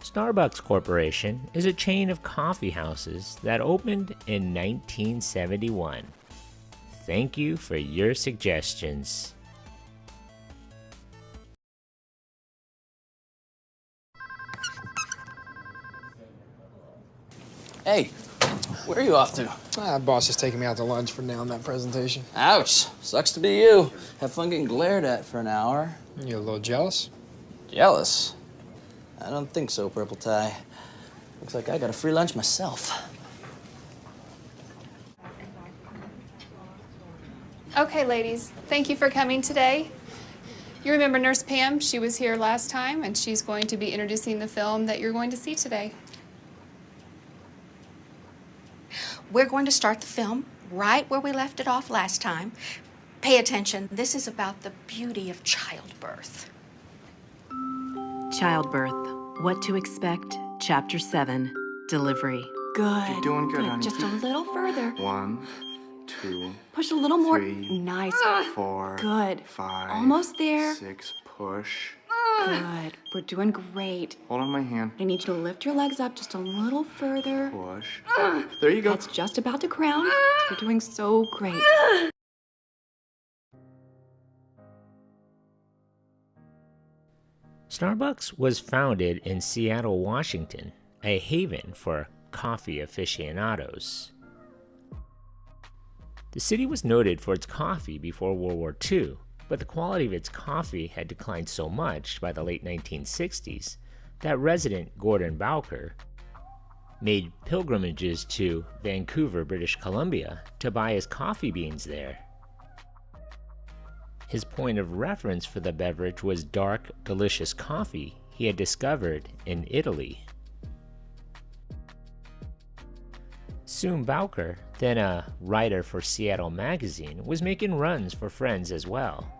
Starbucks Corporation is a chain of coffee houses that opened in 1971. Thank you for your suggestions. Hey, where are you off to? Boss is taking me out to lunch for now on that presentation. Ouch. Sucks to be you. Have fun getting glared at for an hour. You a little jealous? Jealous? I don't think so, Purple Tie. Looks like I got a free lunch myself. Okay, ladies, thank you for coming today. You remember Nurse Pam? She was here last time, and she's going to be introducing the film that you're going to see today. We're going to start the film right where we left it off last time. Pay attention. This is about the beauty of childbirth. Childbirth. What to expect. Chapter 7. Delivery. Good. You're doing good, honey. Just a little further. 1, 2, Push a little more. 3, Nice. 4, Good. 5, Almost there. 6, push. Good. We're doing great. Hold on my hand. I need you to lift your legs up just a little further. Push. There you go. That's just about to crown. You're doing so great. Starbucks was founded in Seattle, Washington, a haven for coffee aficionados. The city was noted for its coffee before World War II, but the quality of its coffee had declined so much by the late 1960s that resident Gordon Bowker made pilgrimages to Vancouver, British Columbia to buy his coffee beans there. His point of reference for the beverage was dark, delicious coffee he had discovered in Italy. Soon Bowker, then a writer for Seattle Magazine, was making runs for friends as well.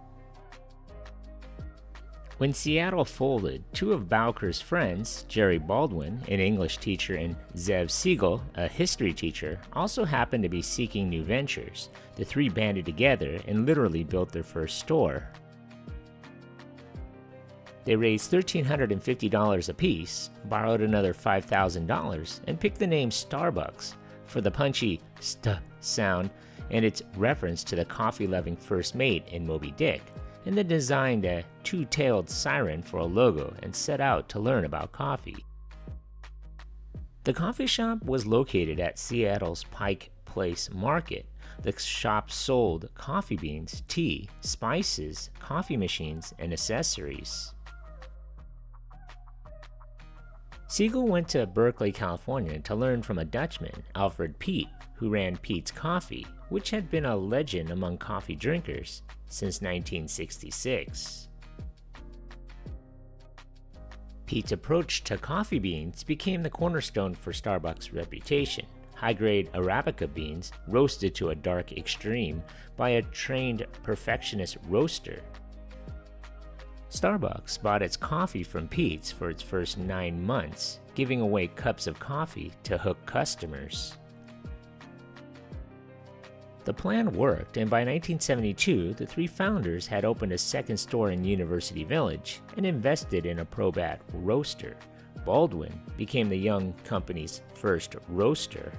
When Seattle folded, two of Bowker's friends, Jerry Baldwin, an English teacher, and Zev Siegel, a history teacher, also happened to be seeking new ventures. The three banded together and literally built their first store. They raised $1,350 apiece, borrowed another $5,000, and picked the name Starbucks for the punchy st sound and its reference to the coffee-loving first mate in Moby Dick, and then designed a two-tailed siren for a logo and set out to learn about coffee. The coffee shop was located at Seattle's Pike Place Market. The shop sold coffee beans, tea, spices, coffee machines, and accessories. Siegel went to Berkeley, California to learn from a Dutchman, Alfred Peet, who ran Peet's Coffee, which had been a legend among coffee drinkers since 1966. Peet's approach to coffee beans became the cornerstone for Starbucks' reputation. High-grade Arabica beans roasted to a dark extreme by a trained perfectionist roaster. Starbucks bought its coffee from Peet's for its first 9 months, giving away cups of coffee to hook customers. The plan worked, and by 1972, the three founders had opened a second store in University Village and invested in a Probat roaster. Baldwin became the young company's first roaster.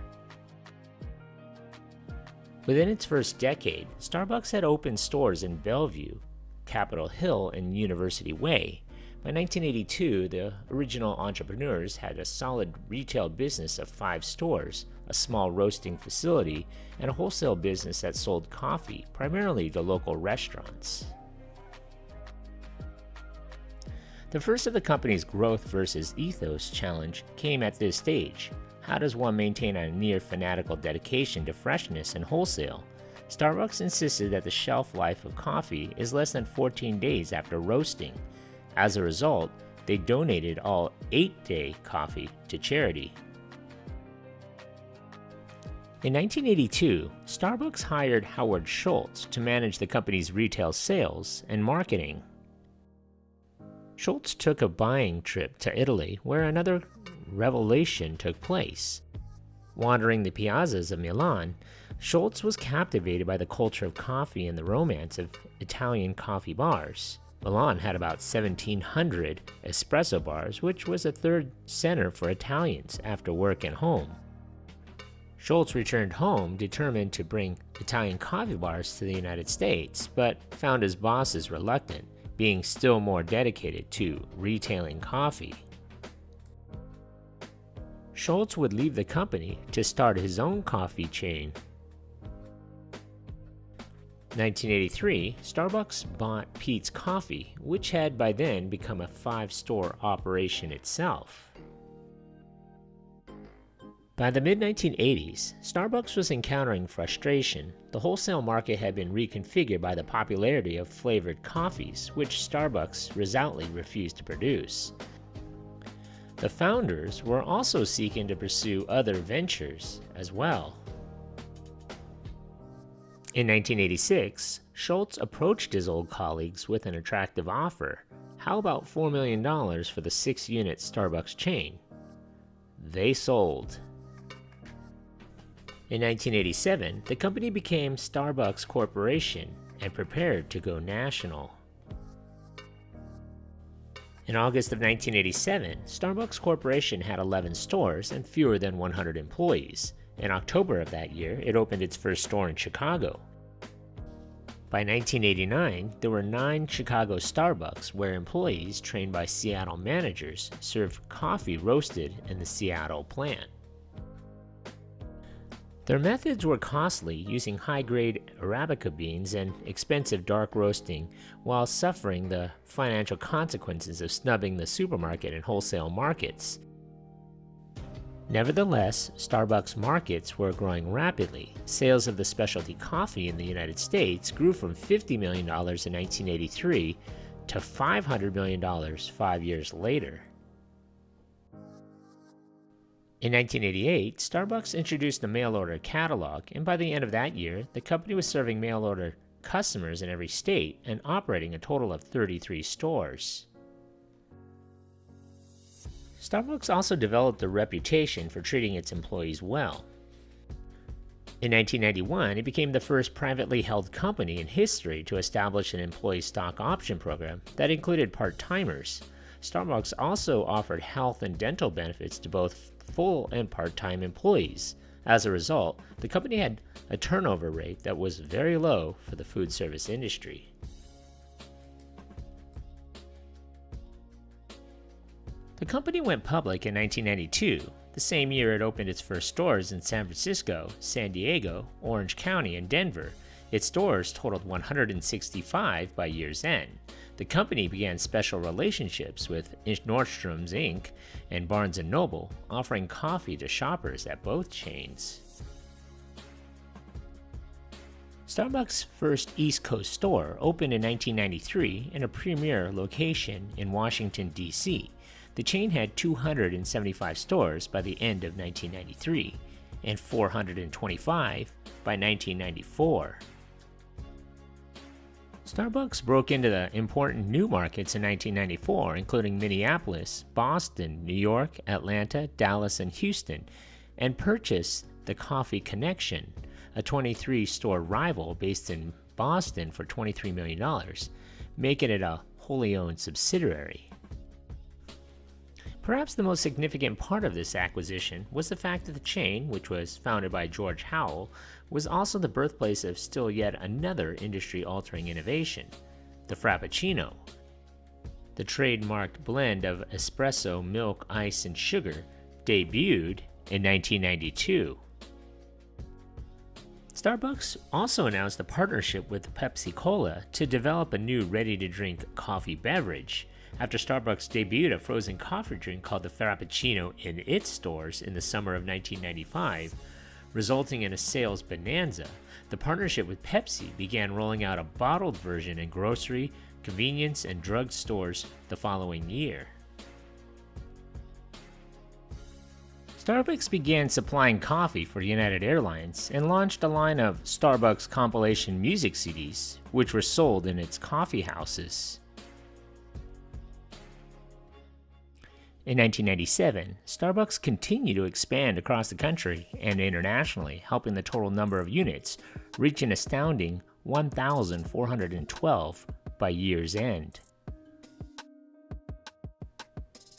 Within its first decade, Starbucks had opened stores in Bellevue, Capitol Hill, and University Way. By 1982, the original entrepreneurs had a solid retail business of 5 stores, a small roasting facility, and a wholesale business that sold coffee, primarily to local restaurants. The first of the company's growth versus ethos challenge came at this stage. How does one maintain a near fanatical dedication to freshness and wholesale? Starbucks insisted that the shelf life of coffee is less than 14 days after roasting. As a result, they donated all 8-day coffee to charity. In 1982, Starbucks hired Howard Schultz to manage the company's retail sales and marketing. Schultz took a buying trip to Italy, where another revelation took place. Wandering the piazzas of Milan, Schultz was captivated by the culture of coffee and the romance of Italian coffee bars. Milan had about 1,700 espresso bars, which was a third center for Italians after work and home. Schultz returned home determined to bring Italian coffee bars to the United States, but found his bosses reluctant, being still more dedicated to retailing coffee. Schultz would leave the company to start his own coffee chain. 1983, Starbucks bought Peet's Coffee, which had by then become a 5-store operation itself. By the mid-1980s, Starbucks was encountering frustration. The wholesale market had been reconfigured by the popularity of flavored coffees, which Starbucks resolutely refused to produce. The founders were also seeking to pursue other ventures as well. In 1986, Schultz approached his old colleagues with an attractive offer. How about $4 million for the 6-unit Starbucks chain? They sold. In 1987, the company became Starbucks Corporation and prepared to go national. In August of 1987, Starbucks Corporation had 11 stores and fewer than 100 employees. In October of that year, it opened its first store in Chicago. By 1989, there were 9 Chicago Starbucks where employees trained by Seattle managers served coffee roasted in the Seattle plant. Their methods were costly, using high-grade Arabica beans and expensive dark roasting, while suffering the financial consequences of snubbing the supermarket and wholesale markets. Nevertheless, Starbucks markets were growing rapidly. Sales of the specialty coffee in the United States grew from $50 million in 1983 to $500 million 5 years later. In 1988, Starbucks introduced a mail-order catalog, and by the end of that year, the company was serving mail-order customers in every state and operating a total of 33 stores. Starbucks also developed a reputation for treating its employees well. In 1991, it became the first privately held company in history to establish an employee stock option program that included part-timers. Starbucks also offered health and dental benefits to both full and part-time employees. As a result, the company had a turnover rate that was very low for the food service industry. The company went public in 1992. The same year it opened its first stores in San Francisco, San Diego, Orange County, and Denver. Its stores totaled 165 by year's end. The company began special relationships with Nordstrom's Inc. and Barnes & Noble, offering coffee to shoppers at both chains. Starbucks' first East Coast store opened in 1993 in a premier location in Washington, D.C. The chain had 275 stores by the end of 1993 and 425 by 1994. Starbucks broke into the important new markets in 1994, including Minneapolis, Boston, New York, Atlanta, Dallas, and Houston, and purchased the Coffee Connection, a 23-store rival based in Boston, for $23 million, making it a wholly owned subsidiary. Perhaps the most significant part of this acquisition was the fact that the chain, which was founded by George Howell, was also the birthplace of still yet another industry-altering innovation, the Frappuccino. The trademarked blend of espresso, milk, ice, and sugar debuted in 1992. Starbucks also announced a partnership with Pepsi-Cola to develop a new ready-to-drink coffee beverage. After Starbucks debuted a frozen coffee drink called the Frappuccino in its stores in the summer of 1995, resulting in a sales bonanza, the partnership with Pepsi began rolling out a bottled version in grocery, convenience, and drug stores the following year. Starbucks began supplying coffee for United Airlines and launched a line of Starbucks compilation music CDs, which were sold in its coffeehouses. In 1997, Starbucks continued to expand across the country and internationally, helping the total number of units reach an astounding 1,412 by year's end.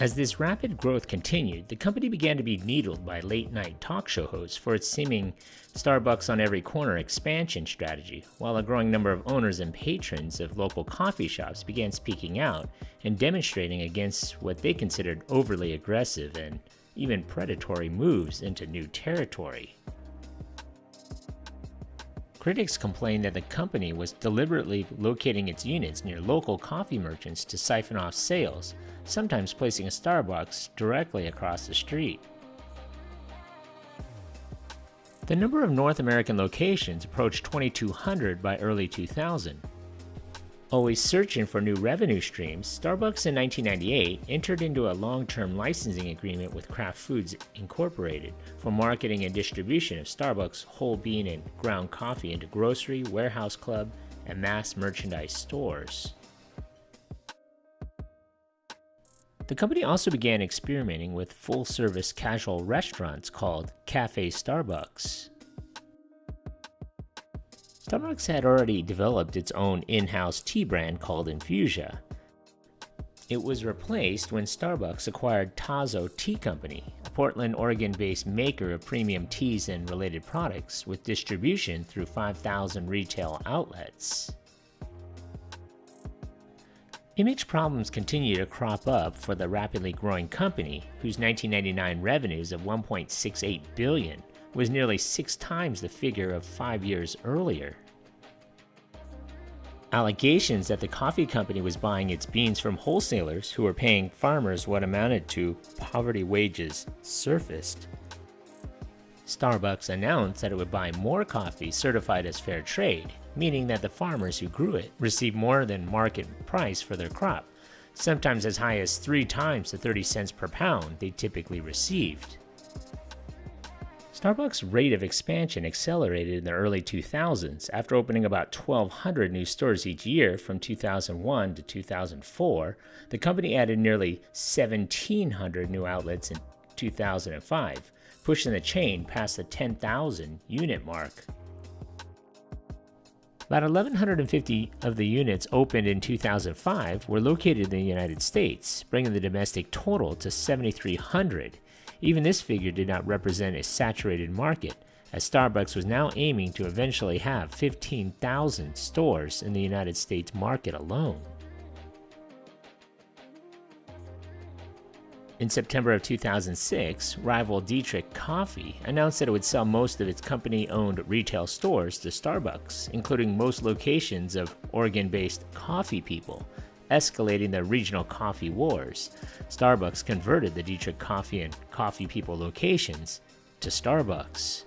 As this rapid growth continued, the company began to be needled by late-night talk show hosts for its seeming Starbucks on every corner expansion strategy, while a growing number of owners and patrons of local coffee shops began speaking out and demonstrating against what they considered overly aggressive and even predatory moves into new territory. Critics complained that the company was deliberately locating its units near local coffee merchants to siphon off sales, sometimes placing a Starbucks directly across the street. The number of North American locations approached 2,200 by early 2000. Always searching for new revenue streams, Starbucks in 1998 entered into a long-term licensing agreement with Kraft Foods Incorporated for marketing and distribution of Starbucks whole bean and ground coffee into grocery, warehouse club, and mass merchandise stores. The company also began experimenting with full-service casual restaurants called Cafe Starbucks. Starbucks had already developed its own in-house tea brand called Infusia. It was replaced when Starbucks acquired Tazo Tea Company, a Portland, Oregon-based maker of premium teas and related products with distribution through 5,000 retail outlets. Image problems continue to crop up for the rapidly growing company, whose 1999 revenues of $1.68 billion was nearly 6 times the figure of 5 years earlier. Allegations that the coffee company was buying its beans from wholesalers who were paying farmers what amounted to poverty wages surfaced. Starbucks announced that it would buy more coffee certified as fair trade, meaning that the farmers who grew it received more than market price for their crop, sometimes as high as 3 times the 30 cents per pound they typically received. Starbucks' rate of expansion accelerated in the early 2000s after opening about 1,200 new stores each year from 2001 to 2004. The company added nearly 1,700 new outlets in 2005, pushing the chain past the 10,000 unit mark. About 1,150 of the units opened in 2005 were located in the United States, bringing the domestic total to 7,300. Even this figure did not represent a saturated market, as Starbucks was now aiming to eventually have 15,000 stores in the United States market alone. In September of 2006, rival Dietrich Coffee announced that it would sell most of its company-owned retail stores to Starbucks, including most locations of Oregon-based Coffee People, escalating the regional coffee wars. Starbucks converted the Dietrich Coffee and Coffee People locations to Starbucks.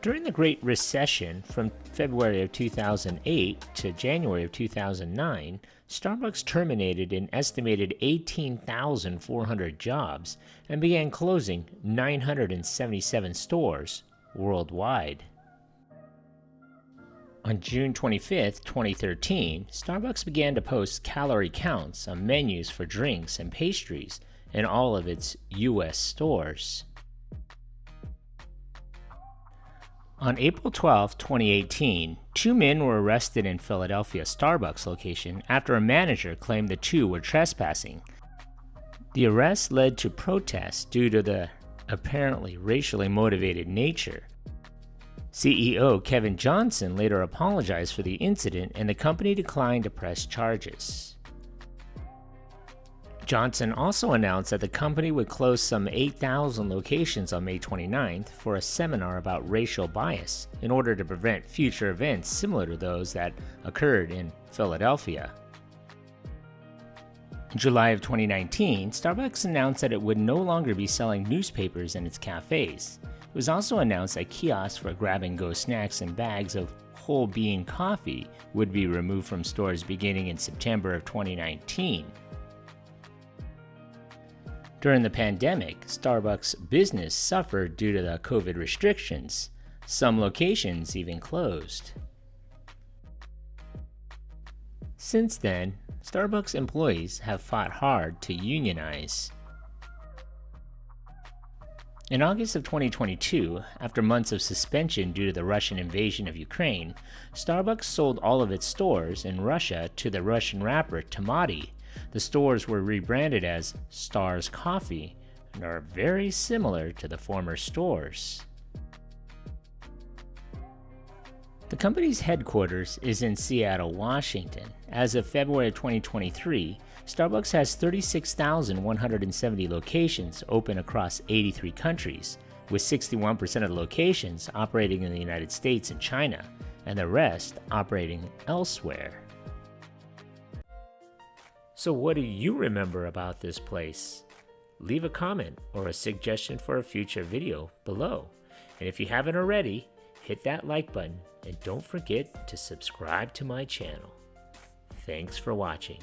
During the Great Recession from February of 2008 to January of 2009, Starbucks terminated an estimated 18,400 jobs and began closing 977 stores worldwide. On June 25, 2013, Starbucks began to post calorie counts on menus for drinks and pastries in all of its U.S. stores. On April 12, 2018, 2 men were arrested in Philadelphia Starbucks location after a manager claimed the 2 were trespassing. The arrest led to protests due to the apparently racially motivated nature. CEO Kevin Johnson later apologized for the incident, and the company declined to press charges. Johnson also announced that the company would close some 8,000 locations on May 29th for a seminar about racial bias in order to prevent future events similar to those that occurred in Philadelphia. In July of 2019, Starbucks announced that it would no longer be selling newspapers in its cafes. It was also announced that kiosks for grab-and-go snacks and bags of whole bean coffee would be removed from stores beginning in September of 2019. During the pandemic, Starbucks' business suffered due to the COVID restrictions. Some locations even closed. Since then, Starbucks employees have fought hard to unionize. In August of 2022, after months of suspension due to the Russian invasion of Ukraine, Starbucks sold all of its stores in Russia to the Russian rapper Tamati, The stores were rebranded as Stars Coffee and are very similar to the former stores. The company's headquarters is in Seattle, Washington. As of February 2023, Starbucks has 36,170 locations open across 83 countries, with 61% of the locations operating in the United States and China, and the rest operating elsewhere. So what do you remember about this place? Leave a comment or a suggestion for a future video below. And if you haven't already, hit that like button and don't forget to subscribe to my channel. Thanks for watching.